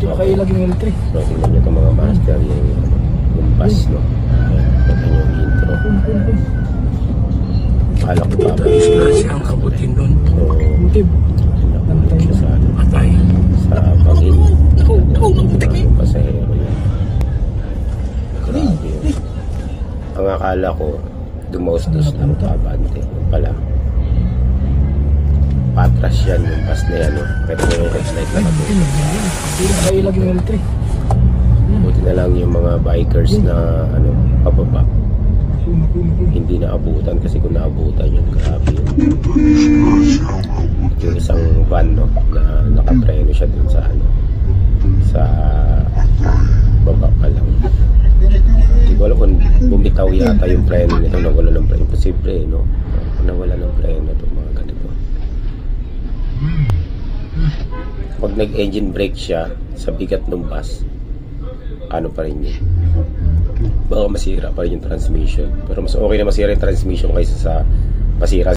Pakailag yung L3. So, tingnan nyo itong mga master, yung bus, no? Ito yung intro. Akala ko pa ba? Disgrasya ang kabutin doon. So, Motive. nakulit siya sa ano, Patay. sa bangin. Yung pasahero yan. Grabe yun. Ang akala ko, dumaustos ng pabante. Pala. Patras yan yung bus na yan, no? Kaya yung headlight na katuloy. Pakailag yung L3. Buti na lang yung mga bikers na ano, pababa. Hindi naabutan kasi kung naabutan yun, grabe yun. Yung isang van, no, na nakapreno siya dun sa ano, sa baba pa lang. Hindi ko alam kung bumitaw yata yung preno nito, nawala ng preno. Imposible, no? Nawala ng preno itong mga ganito. Pag nag-engine brake siya sa bigat ng bus, ano pa rin yun, baka masira pa rin yung transmission. Pero mas okay na masira yung transmission kaysa sa masira